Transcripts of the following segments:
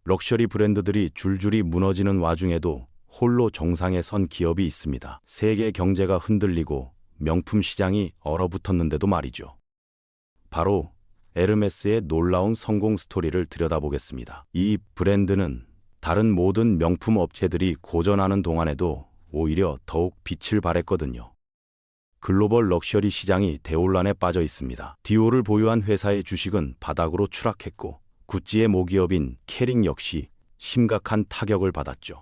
럭셔리 브랜드들이 줄줄이 무너지는 와중에도 홀로 정상에 선 기업이 있습니다. 세계 경제가 흔들리고 명품 시장이 얼어붙었는데도 말이죠. 바로 에르메스의 놀라운 성공 스토리를 들여다보겠습니다. 이 브랜드는 다른 모든 명품 업체들이 고전하는 동안에도 오히려 더욱 빛을 발했거든요. 글로벌 럭셔리 시장이 대혼란에 빠져 있습니다. 디올을 보유한 회사의 주식은 바닥으로 추락했고 구찌의 모기업인 캐링 역시 심각한 타격을 받았죠.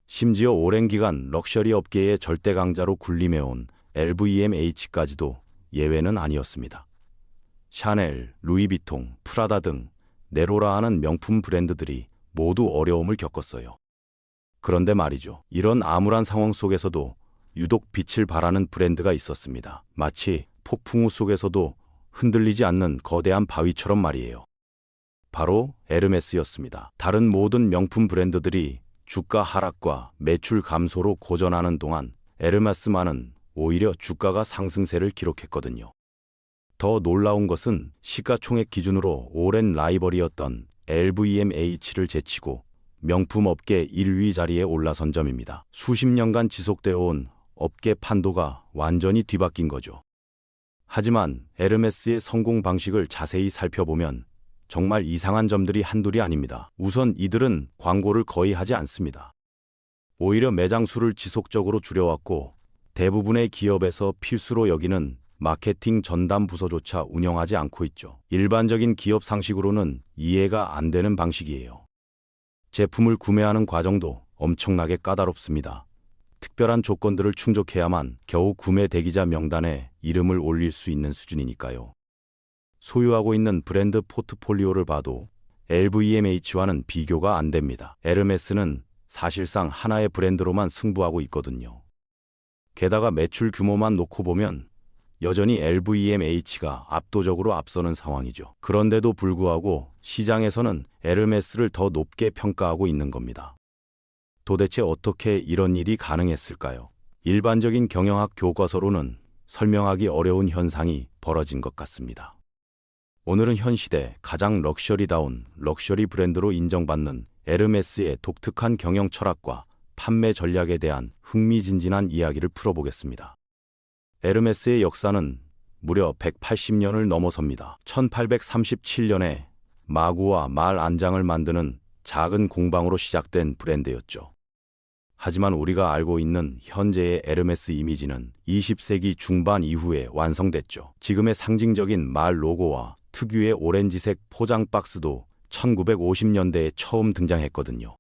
심지어 오랜 기간 럭셔리 업계의 절대 강자로 군림해온 LVMH까지도 예외는 아니었습니다. 샤넬, 루이비통, 프라다 등 네로라 하는 명품 브랜드들이 모두 어려움을 겪었어요. 그런데 말이죠. 이런 암울한 상황 속에서도 유독 빛을 발하는 브랜드가 있었습니다. 마치 폭풍우 속에서도 흔들리지 않는 거대한 바위처럼 말이에요. 바로 에르메스였습니다. 다른 모든 명품 브랜드들이 주가 하락과 매출 감소로 고전하는 동안 에르메스만은 오히려 주가가 상승세를 기록했거든요. 더 놀라운 것은 시가총액 기준으로 오랜 라이벌이었던 LVMH를 제치고 명품 업계 1위 자리에 올라선 점입니다. 수십 년간 지속되어 온 업계 판도가 완전히 뒤바뀐 거죠. 하지만 에르메스의 성공 방식을 자세히 살펴보면 정말 이상한 점들이 한둘이 아닙니다. 우선 이들은 광고를 거의 하지 않습니다. 오히려 매장 수를 지속적으로 줄여왔고 대부분의 기업에서 필수로 여기는 마케팅 전담 부서조차 운영하지 않고 있죠. 일반적인 기업 상식으로는 이해가 안 되는 방식이에요. 제품을 구매하는 과정도 엄청나게 까다롭습니다. 특별한 조건들을 충족해야만 겨우 구매 대기자 명단에 이름을 올릴 수 있는 수준이니까요. 소유하고 있는 브랜드 포트폴리오를 봐도 LVMH와는 비교가 안 됩니다. 에르메스는 사실상 하나의 브랜드로만 승부하고 있거든요. 게다가 매출 규모만 놓고 보면 여전히 LVMH가 압도적으로 앞서는 상황이죠. 그런데도 불구하고 시장에서는 에르메스를 더 높게 평가하고 있는 겁니다. 도대체 어떻게 이런 일이 가능했을까요? 일반적인 경영학 교과서로는 설명하기 어려운 현상이 벌어진 것 같습니다. 오늘은 현 시대 가장 럭셔리다운 럭셔리 브랜드로 인정받는 에르메스의 독특한 경영 철학과 판매 전략에 대한 흥미진진한 이야기를 풀어보겠습니다. 에르메스의 역사는 무려 180년을 넘어섭니다. 1837년에 마구와 말 안장을 만드는 작은 공방으로 시작된 브랜드였죠. 하지만 우리가 알고 있는 현재의 에르메스 이미지는 20세기 중반 이후에 완성됐죠. 지금의 상징적인 말 로고와 특유의 오렌지색 포장 박스도 1950년대에 처음 등장했거든요.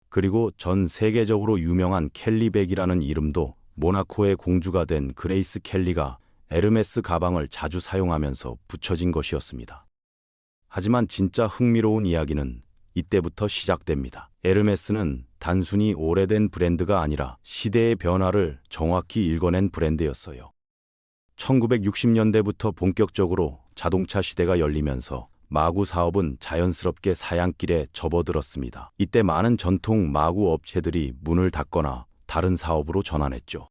그리고 전 세계적으로 유명한 켈리백이라는 이름도 모나코의 공주가 된 그레이스 켈리가 에르메스 가방을 자주 사용하면서 붙여진 것이었습니다. 하지만 진짜 흥미로운 이야기는 이때부터 시작됩니다. 에르메스는 단순히 오래된 브랜드가 아니라 시대의 변화를 정확히 읽어낸 브랜드였어요. 1960년대부터 본격적으로 자동차 시대가 열리면서 마구 사업은 자연스럽게 사양길에 접어들었습니다. 이때 많은 전통 마구 업체들이 문을 닫거나 다른 사업으로 전환했죠.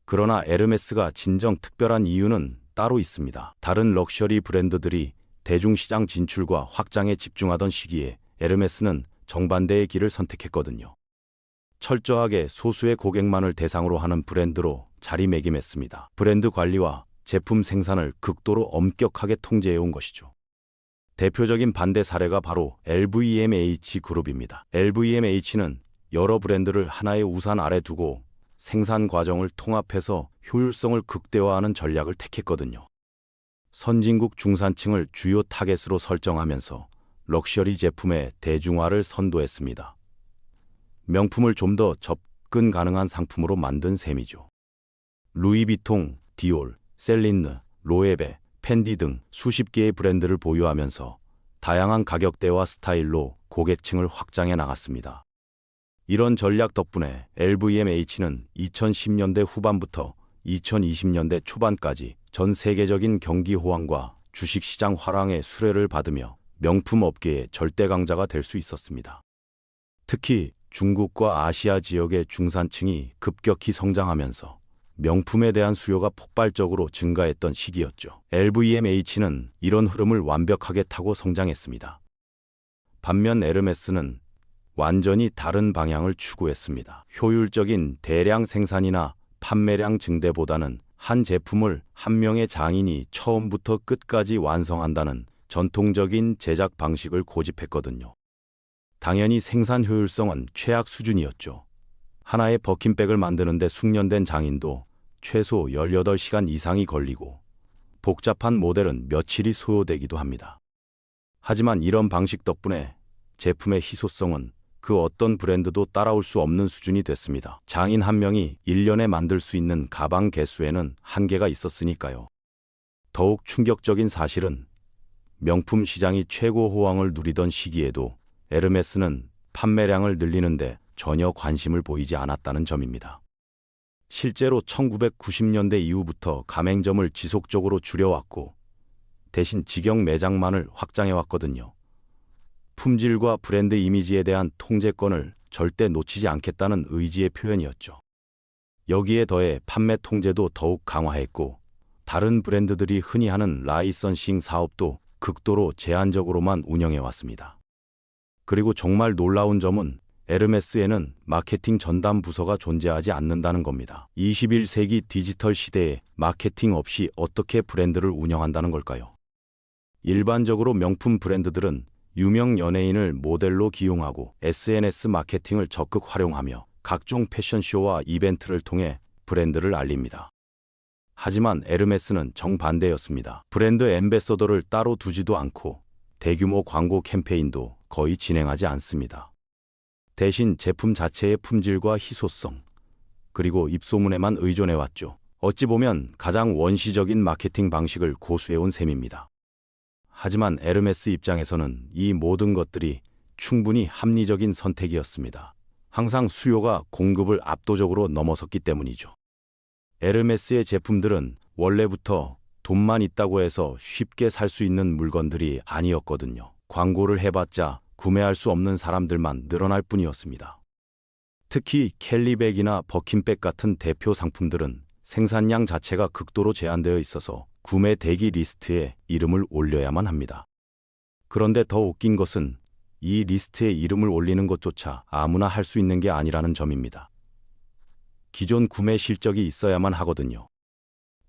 그러나 에르메스가 진정 특별한 이유는 따로 있습니다. 다른 럭셔리 브랜드들이 대중시장 진출과 확장에 집중하던 시기에 에르메스는 정반대의 길을 선택했거든요. 철저하게 소수의 고객만을 대상으로 하는 브랜드로 자리매김했습니다. 브랜드 관리와 제품 생산을 극도로 엄격하게 통제해온 것이죠. 대표적인 반대 사례가 바로 LVMH 그룹입니다. LVMH는 여러 브랜드를 하나의 우산 아래 두고 생산 과정을 통합해서 효율성을 극대화하는 전략을 택했거든요. 선진국 중산층을 주요 타겟으로 설정하면서 럭셔리 제품의 대중화를 선도했습니다. 명품을 좀 더 접근 가능한 상품으로 만든 셈이죠. 루이비통, 디올, 셀린느, 로에베, 펜디 등 수십 개의 브랜드를 보유하면서 다양한 가격대와 스타일로 고객층을 확장해 나갔습니다. 이런 전략 덕분에 LVMH는 2010년대 후반부터 2020년대 초반까지 전 세계적인 경기 호황과 주식시장 화랑의 수혜를 받으며 명품 업계의 절대 강자가 될 수 있었습니다. 특히 중국과 아시아 지역의 중산층이 급격히 성장하면서 명품에 대한 수요가 폭발적으로 증가했던 시기였죠. LVMH는 이런 흐름을 완벽하게 타고 성장했습니다. 반면 에르메스는 완전히 다른 방향을 추구했습니다. 효율적인 대량 생산이나 판매량 증대보다는 한 제품을 한 명의 장인이 처음부터 끝까지 완성한다는 전통적인 제작 방식을 고집했거든요. 당연히 생산 효율성은 최악 수준이었죠. 하나의 버킨백을 만드는데 숙련된 장인도 최소 18시간 이상이 걸리고 복잡한 모델은 며칠이 소요되기도 합니다. 하지만 이런 방식 덕분에 제품의 희소성은 그 어떤 브랜드도 따라올 수 없는 수준이 됐습니다. 장인 한 명이 1년에 만들 수 있는 가방 개수에는 한계가 있었으니까요. 더욱 충격적인 사실은 명품 시장이 최고 호황을 누리던 시기에도 에르메스는 판매량을 늘리는데 전혀 관심을 보이지 않았다는 점입니다. 실제로 1990년대 이후부터 가맹점을 지속적으로 줄여왔고 대신 직영 매장만을 확장해왔거든요. 품질과 브랜드 이미지에 대한 통제권을 절대 놓치지 않겠다는 의지의 표현이었죠. 여기에 더해 판매 통제도 더욱 강화했고 다른 브랜드들이 흔히 하는 라이선싱 사업도 극도로 제한적으로만 운영해왔습니다. 그리고 정말 놀라운 점은 에르메스에는 마케팅 전담 부서가 존재하지 않는다는 겁니다. 21세기 디지털 시대에 마케팅 없이 어떻게 브랜드를 운영한다는 걸까요? 일반적으로 명품 브랜드들은 유명 연예인을 모델로 기용하고 SNS 마케팅을 적극 활용하며 각종 패션쇼와 이벤트를 통해 브랜드를 알립니다. 하지만 에르메스는 정반대였습니다. 브랜드 앰베서더를 따로 두지도 않고 대규모 광고 캠페인도 거의 진행하지 않습니다. 대신 제품 자체의 품질과 희소성, 그리고 입소문에만 의존해왔죠. 어찌 보면 가장 원시적인 마케팅 방식을 고수해온 셈입니다. 하지만 에르메스 입장에서는 이 모든 것들이 충분히 합리적인 선택이었습니다. 항상 수요가 공급을 압도적으로 넘어섰기 때문이죠. 에르메스의 제품들은 원래부터 돈만 있다고 해서 쉽게 살 수 있는 물건들이 아니었거든요. 광고를 해봤자 구매할 수 없는 사람들만 늘어날 뿐이었습니다. 특히 캘리백이나 버킨백 같은 대표 상품들은 생산량 자체가 극도로 제한되어 있어서 구매 대기 리스트에 이름을 올려야만 합니다. 그런데 더 웃긴 것은 이 리스트에 이름을 올리는 것조차 아무나 할 수 있는 게 아니라는 점입니다. 기존 구매 실적이 있어야만 하거든요.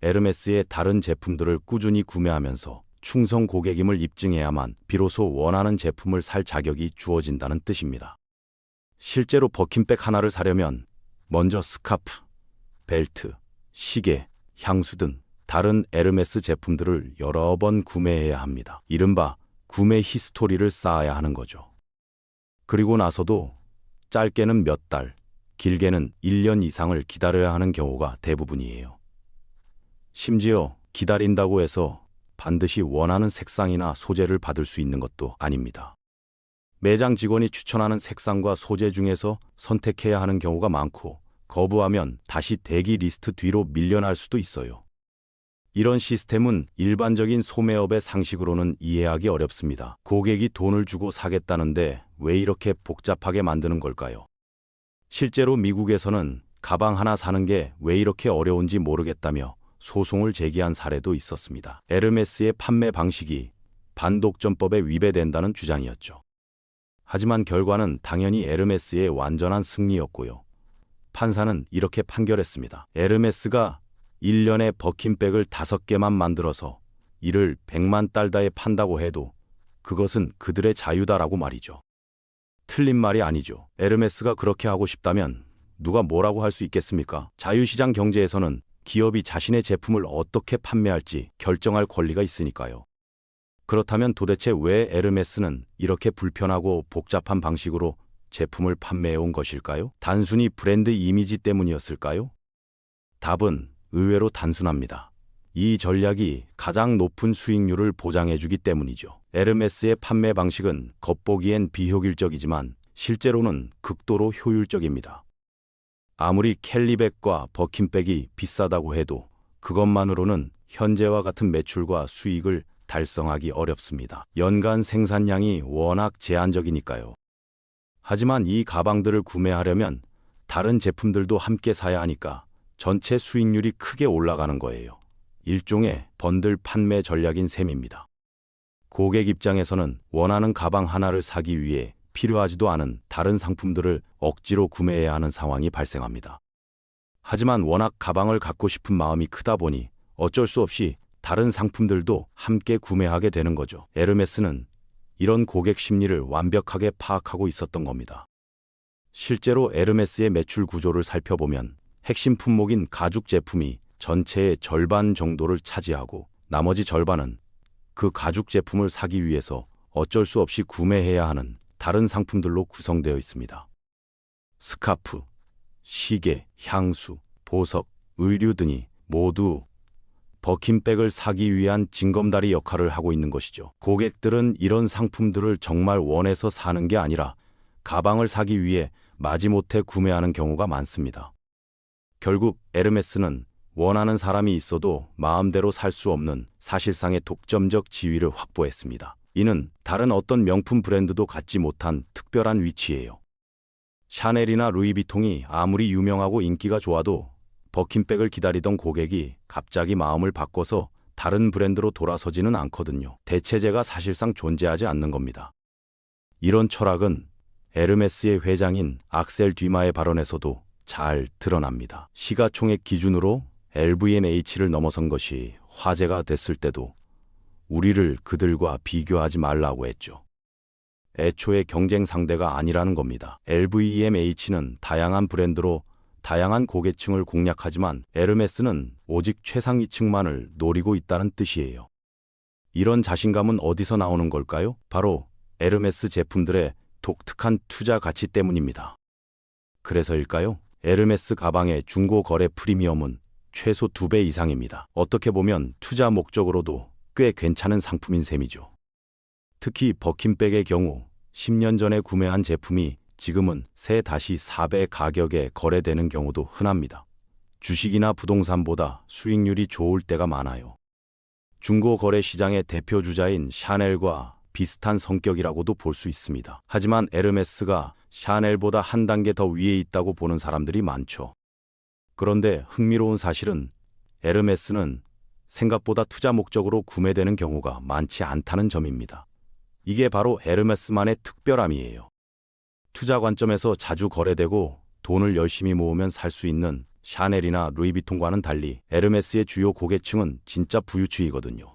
에르메스의 다른 제품들을 꾸준히 구매하면서 충성 고객임을 입증해야만 비로소 원하는 제품을 살 자격이 주어진다는 뜻입니다. 실제로 버킨백 하나를 사려면 먼저 스카프, 벨트, 시계, 향수 등 다른 에르메스 제품들을 여러 번 구매해야 합니다. 이른바 구매 히스토리를 쌓아야 하는 거죠. 그리고 나서도 짧게는 몇 달, 길게는 1년 이상을 기다려야 하는 경우가 대부분이에요. 심지어 기다린다고 해서 반드시 원하는 색상이나 소재를 받을 수 있는 것도 아닙니다. 매장 직원이 추천하는 색상과 소재 중에서 선택해야 하는 경우가 많고 거부하면 다시 대기 리스트 뒤로 밀려날 수도 있어요. 이런 시스템은 일반적인 소매업의 상식으로는 이해하기 어렵습니다. 고객이 돈을 주고 사겠다는데 왜 이렇게 복잡하게 만드는 걸까요? 실제로 미국에서는 가방 하나 사는 게 왜 이렇게 어려운지 모르겠다며 소송을 제기한 사례도 있었습니다. 에르메스의 판매 방식이 반독점법에 위배된다는 주장이었죠. 하지만 결과는 당연히 에르메스의 완전한 승리였고요. 판사는 이렇게 판결했습니다. 에르메스가 1년에 버킨백을 5개만 만들어서 이를 100만 달러에 판다고 해도 그것은 그들의 자유다라고 말이죠. 틀린 말이 아니죠. 에르메스가 그렇게 하고 싶다면 누가 뭐라고 할 수 있겠습니까? 자유시장 경제에서는 기업이 자신의 제품을 어떻게 판매할지 결정할 권리가 있으니까요. 그렇다면 도대체 왜 에르메스는 이렇게 불편하고 복잡한 방식으로 제품을 판매해온 것일까요? 단순히 브랜드 이미지 때문이었을까요? 답은 의외로 단순합니다. 이 전략이 가장 높은 수익률을 보장해주기 때문이죠. 에르메스의 판매 방식은 겉보기엔 비효율적이지만 실제로는 극도로 효율적입니다. 아무리 캘리백과 버킨백이 비싸다고 해도 그것만으로는 현재와 같은 매출과 수익을 달성하기 어렵습니다. 연간 생산량이 워낙 제한적이니까요. 하지만 이 가방들을 구매하려면 다른 제품들도 함께 사야 하니까 전체 수익률이 크게 올라가는 거예요. 일종의 번들 판매 전략인 셈입니다. 고객 입장에서는 원하는 가방 하나를 사기 위해 필요하지도 않은 다른 상품들을 억지로 구매해야 하는 상황이 발생합니다. 하지만 워낙 가방을 갖고 싶은 마음이 크다 보니 어쩔 수 없이 다른 상품들도 함께 구매하게 되는 거죠. 에르메스는 이런 고객 심리를 완벽하게 파악하고 있었던 겁니다. 실제로 에르메스의 매출 구조를 살펴보면 핵심 품목인 가죽 제품이 전체의 절반 정도를 차지하고 나머지 절반은 그 가죽 제품을 사기 위해서 어쩔 수 없이 구매해야 하는 다른 상품들로 구성되어 있습니다. 스카프, 시계, 향수, 보석, 의류 등이 모두 버킨백을 사기 위한 징검다리 역할을 하고 있는 것이죠. 고객들은 이런 상품들을 정말 원해서 사는 게 아니라 가방을 사기 위해 마지못해 구매하는 경우가 많습니다. 결국 에르메스는 원하는 사람이 있어도 마음대로 살 수 없는 사실상의 독점적 지위를 확보했습니다. 이는 다른 어떤 명품 브랜드도 갖지 못한 특별한 위치예요. 샤넬이나 루이비통이 아무리 유명하고 인기가 좋아도 버킨백을 기다리던 고객이 갑자기 마음을 바꿔서 다른 브랜드로 돌아서지는 않거든요. 대체제가 사실상 존재하지 않는 겁니다. 이런 철학은 에르메스의 회장인 악셀 뒤마의 발언에서도 잘 드러납니다. 시가총액 기준으로 LVMH를 넘어선 것이 화제가 됐을 때도 우리를 그들과 비교하지 말라고 했죠. 애초에 경쟁 상대가 아니라는 겁니다. LVMH는 다양한 브랜드로 다양한 고객층을 공략하지만 에르메스는 오직 최상위층만을 노리고 있다는 뜻이에요. 이런 자신감은 어디서 나오는 걸까요? 바로 에르메스 제품들의 독특한 투자 가치 때문입니다. 그래서일까요? 에르메스 가방의 중고 거래 프리미엄은 최소 2배 이상입니다. 어떻게 보면 투자 목적으로도 꽤 괜찮은 상품인 셈이죠. 특히 버킨백의 경우 10년 전에 구매한 제품이 지금은 3-4배 가격에 거래되는 경우도 흔합니다. 주식이나 부동산보다 수익률이 좋을 때가 많아요. 중고 거래 시장의 대표 주자인 샤넬과 비슷한 성격이라고도 볼 수 있습니다. 하지만 에르메스가 샤넬보다 한 단계 더 위에 있다고 보는 사람들이 많죠. 그런데 흥미로운 사실은 에르메스는 생각보다 투자 목적으로 구매되는 경우가 많지 않다는 점입니다. 이게 바로 에르메스만의 특별함이에요. 투자 관점에서 자주 거래되고 돈을 열심히 모으면 살 수 있는 샤넬이나 루이비통과는 달리 에르메스의 주요 고객층은 진짜 부유층이거든요.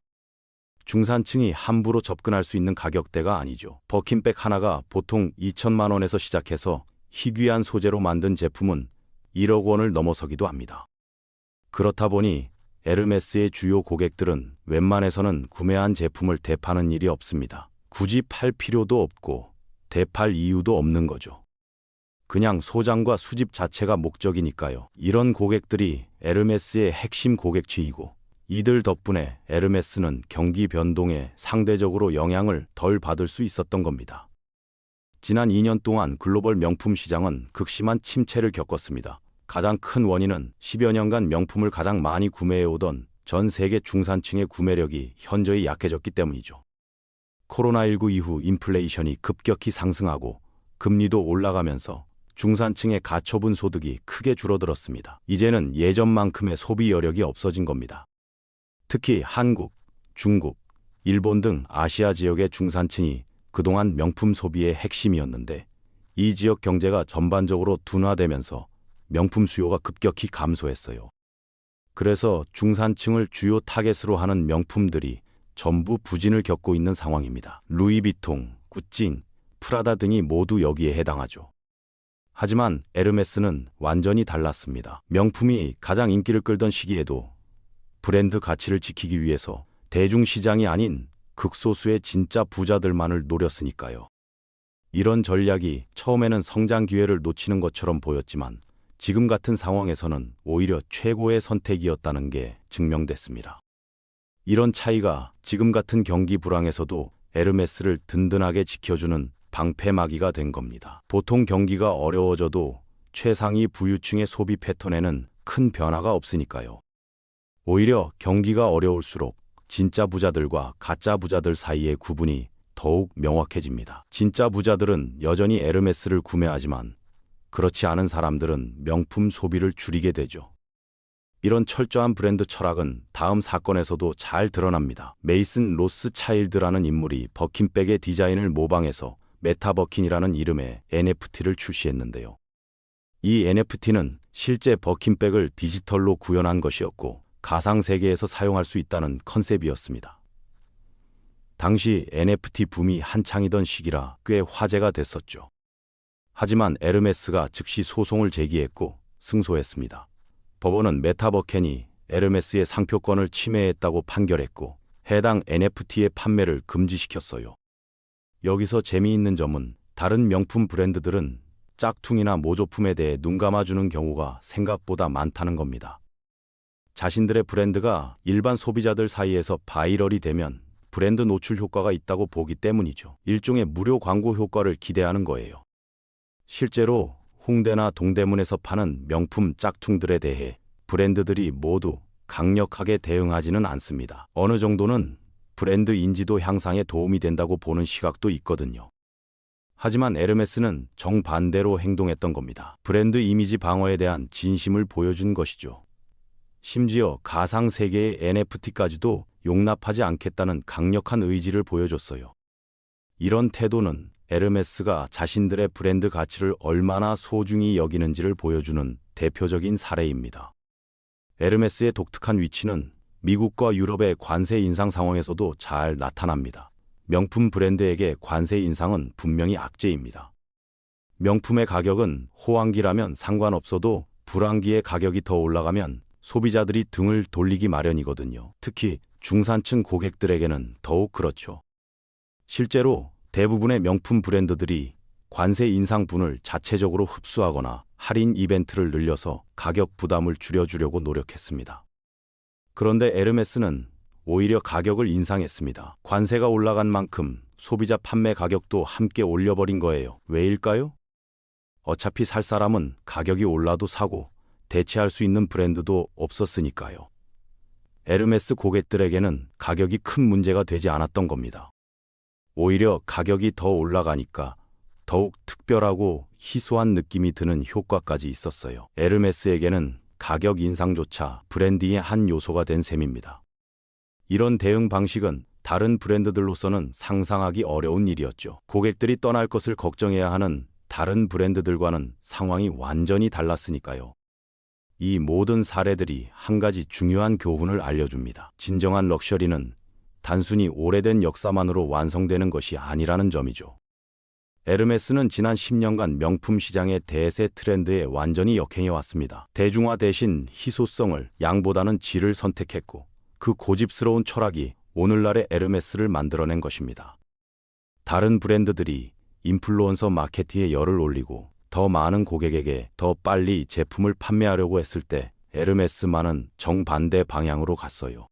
중산층이 함부로 접근할 수 있는 가격대가 아니죠. 버킨백 하나가 보통 2천만 원에서 시작해서 희귀한 소재로 만든 제품은 1억 원을 넘어서기도 합니다. 그렇다 보니 에르메스의 주요 고객들은 웬만해서는 구매한 제품을 되파는 일이 없습니다. 굳이 팔 필요도 없고 되팔 이유도 없는 거죠. 그냥 소장과 수집 자체가 목적이니까요. 이런 고객들이 에르메스의 핵심 고객층이고 이들 덕분에 에르메스는 경기 변동에 상대적으로 영향을 덜 받을 수 있었던 겁니다. 지난 2년 동안 글로벌 명품 시장은 극심한 침체를 겪었습니다. 가장 큰 원인은 10여 년간 명품을 가장 많이 구매해오던 전 세계 중산층의 구매력이 현저히 약해졌기 때문이죠. 코로나19 이후 인플레이션이 급격히 상승하고 금리도 올라가면서 중산층의 가처분 소득이 크게 줄어들었습니다. 이제는 예전만큼의 소비 여력이 없어진 겁니다. 특히 한국, 중국, 일본 등 아시아 지역의 중산층이 그동안 명품 소비의 핵심이었는데 이 지역 경제가 전반적으로 둔화되면서 명품 수요가 급격히 감소했어요. 그래서 중산층을 주요 타겟으로 하는 명품들이 전부 부진을 겪고 있는 상황입니다. 루이비통, 구찌, 프라다 등이 모두 여기에 해당하죠. 하지만 에르메스는 완전히 달랐습니다. 명품이 가장 인기를 끌던 시기에도 브랜드 가치를 지키기 위해서 대중시장이 아닌 극소수의 진짜 부자들만을 노렸으니까요. 이런 전략이 처음에는 성장 기회를 놓치는 것처럼 보였지만 지금 같은 상황에서는 오히려 최고의 선택이었다는 게 증명됐습니다. 이런 차이가 지금 같은 경기 불황에서도 에르메스를 든든하게 지켜주는 방패막이가 된 겁니다. 보통 경기가 어려워져도 최상위 부유층의 소비 패턴에는 큰 변화가 없으니까요. 오히려 경기가 어려울수록 진짜 부자들과 가짜 부자들 사이의 구분이 더욱 명확해집니다. 진짜 부자들은 여전히 에르메스를 구매하지만 그렇지 않은 사람들은 명품 소비를 줄이게 되죠. 이런 철저한 브랜드 철학은 다음 사건에서도 잘 드러납니다. 메이슨 로스차일드라는 인물이 버킨백의 디자인을 모방해서 메타버킨이라는 이름의 NFT를 출시했는데요. 이 NFT는 실제 버킨백을 디지털로 구현한 것이었고 가상세계에서 사용할 수 있다는 컨셉이었습니다. 당시 NFT 붐이 한창이던 시기라 꽤 화제가 됐었죠. 하지만 에르메스가 즉시 소송을 제기했고 승소했습니다. 법원은 메타버켄이 에르메스의 상표권을 침해했다고 판결했고 해당 NFT의 판매를 금지시켰어요. 여기서 재미있는 점은 다른 명품 브랜드들은 짝퉁이나 모조품에 대해 눈 감아주는 경우가 생각보다 많다는 겁니다. 자신들의 브랜드가 일반 소비자들 사이에서 바이럴이 되면 브랜드 노출 효과가 있다고 보기 때문이죠. 일종의 무료 광고 효과를 기대하는 거예요. 실제로 홍대나 동대문에서 파는 명품 짝퉁들에 대해 브랜드들이 모두 강력하게 대응하지는 않습니다. 어느 정도는 브랜드 인지도 향상에 도움이 된다고 보는 시각도 있거든요. 하지만 에르메스는 정반대로 행동했던 겁니다. 브랜드 이미지 방어에 대한 진심을 보여준 것이죠. 심지어 가상세계의 NFT까지도 용납하지 않겠다는 강력한 의지를 보여줬어요. 이런 태도는 에르메스가 자신들의 브랜드 가치를 얼마나 소중히 여기는지를 보여주는 대표적인 사례입니다. 에르메스의 독특한 위치는 미국과 유럽의 관세 인상 상황에서도 잘 나타납니다. 명품 브랜드에게 관세 인상은 분명히 악재입니다. 명품의 가격은 호황기라면 상관없어도 불황기의 가격이 더 올라가면 소비자들이 등을 돌리기 마련이거든요. 특히 중산층 고객들에게는 더욱 그렇죠. 실제로 대부분의 명품 브랜드들이 관세 인상분을 자체적으로 흡수하거나 할인 이벤트를 늘려서 가격 부담을 줄여주려고 노력했습니다. 그런데 에르메스는 오히려 가격을 인상했습니다. 관세가 올라간 만큼 소비자 판매 가격도 함께 올려버린 거예요. 왜일까요? 어차피 살 사람은 가격이 올라도 사고 대체할 수 있는 브랜드도 없었으니까요. 에르메스 고객들에게는 가격이 큰 문제가 되지 않았던 겁니다. 오히려 가격이 더 올라가니까 더욱 특별하고 희소한 느낌이 드는 효과까지 있었어요. 에르메스에게는 가격 인상조차 브랜딩의 한 요소가 된 셈입니다. 이런 대응 방식은 다른 브랜드들로서는 상상하기 어려운 일이었죠. 고객들이 떠날 것을 걱정해야 하는 다른 브랜드들과는 상황이 완전히 달랐으니까요. 이 모든 사례들이 한 가지 중요한 교훈을 알려줍니다. 진정한 럭셔리는 단순히 오래된 역사만으로 완성되는 것이 아니라는 점이죠. 에르메스는 지난 10년간 명품 시장의 대세 트렌드에 완전히 역행해왔습니다. 대중화 대신 희소성을, 양보다는 질을 선택했고 그 고집스러운 철학이 오늘날의 에르메스를 만들어낸 것입니다. 다른 브랜드들이 인플루언서 마케팅에 열을 올리고 더 많은 고객에게 더 빨리 제품을 판매하려고 했을 때 에르메스만은 정반대 방향으로 갔어요.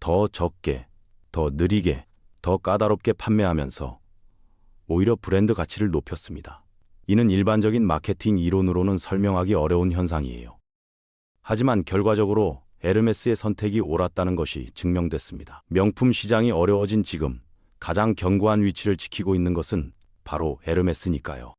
더 적게, 더 느리게, 더 까다롭게 판매하면서 오히려 브랜드 가치를 높였습니다. 이는 일반적인 마케팅 이론으로는 설명하기 어려운 현상이에요. 하지만 결과적으로 에르메스의 선택이 옳았다는 것이 증명됐습니다. 명품 시장이 어려워진 지금 가장 견고한 위치를 지키고 있는 것은 바로 에르메스니까요.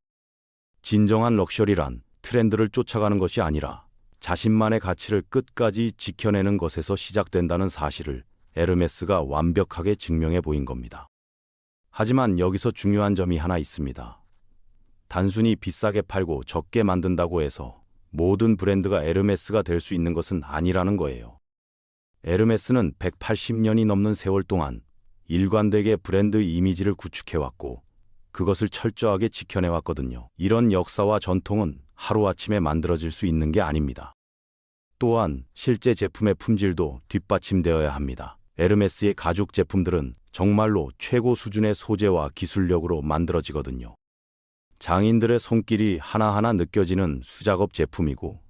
진정한 럭셔리란 트렌드를 쫓아가는 것이 아니라 자신만의 가치를 끝까지 지켜내는 것에서 시작된다는 사실을 에르메스가 완벽하게 증명해 보인 겁니다. 하지만 여기서 중요한 점이 하나 있습니다. 단순히 비싸게 팔고 적게 만든다고 해서 모든 브랜드가 에르메스가 될 수 있는 것은 아니라는 거예요. 에르메스는 180년이 넘는 세월 동안 일관되게 브랜드 이미지를 구축해왔고 그것을 철저하게 지켜내왔거든요. 이런 역사와 전통은 하루아침에 만들어질 수 있는 게 아닙니다. 또한 실제 제품의 품질도 뒷받침되어야 합니다. 에르메스의 가죽 제품들은 정말로 최고 수준의 소재와 기술력으로 만들어지거든요. 장인들의 손길이 하나하나 느껴지는 수작업 제품이고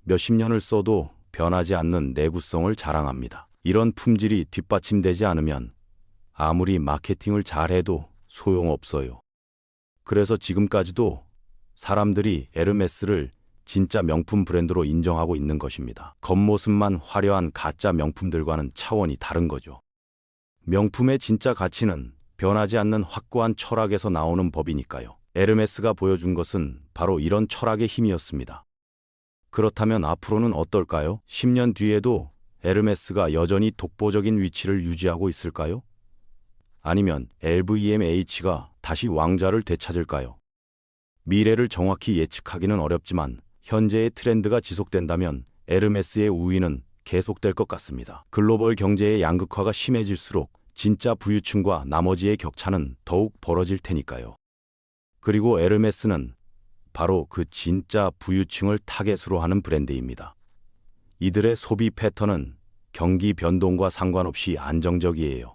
몇십 년을 써도 변하지 않는 내구성을 자랑합니다. 이런 품질이 뒷받침되지 않으면 아무리 마케팅을 잘해도 소용없어요. 그래서 지금까지도 사람들이 에르메스를 진짜 명품 브랜드로 인정하고 있는 것입니다. 겉모습만 화려한 가짜 명품들과는 차원이 다른 거죠. 명품의 진짜 가치는 변하지 않는 확고한 철학에서 나오는 법이니까요. 에르메스가 보여준 것은 바로 이런 철학의 힘이었습니다. 그렇다면 앞으로는 어떨까요? 10년 뒤에도 에르메스가 여전히 독보적인 위치를 유지하고 있을까요? 아니면 LVMH가 다시 왕좌를 되찾을까요? 미래를 정확히 예측하기는 어렵지만 현재의 트렌드가 지속된다면 에르메스의 우위는 계속될 것 같습니다. 글로벌 경제의 양극화가 심해질수록 진짜 부유층과 나머지의 격차는 더욱 벌어질 테니까요. 그리고 에르메스는 바로 그 진짜 부유층을 타겟으로 하는 브랜드입니다. 이들의 소비 패턴은 경기 변동과 상관없이 안정적이에요.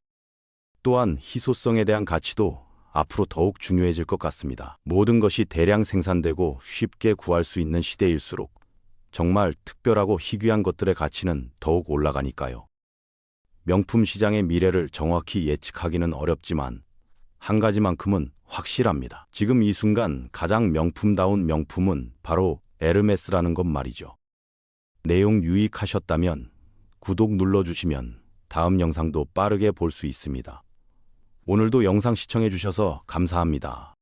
또한 희소성에 대한 가치도 앞으로 더욱 중요해질 것 같습니다. 모든 것이 대량 생산되고 쉽게 구할 수 있는 시대일수록 정말 특별하고 희귀한 것들의 가치는 더욱 올라가니까요. 명품 시장의 미래를 정확히 예측하기는 어렵지만 한 가지만큼은 확실합니다. 지금 이 순간 가장 명품다운 명품은 바로 에르메스라는 것 말이죠. 내용 유익하셨다면 구독 눌러주시면 다음 영상도 빠르게 볼 수 있습니다. 오늘도 영상 시청해 주셔서 감사합니다.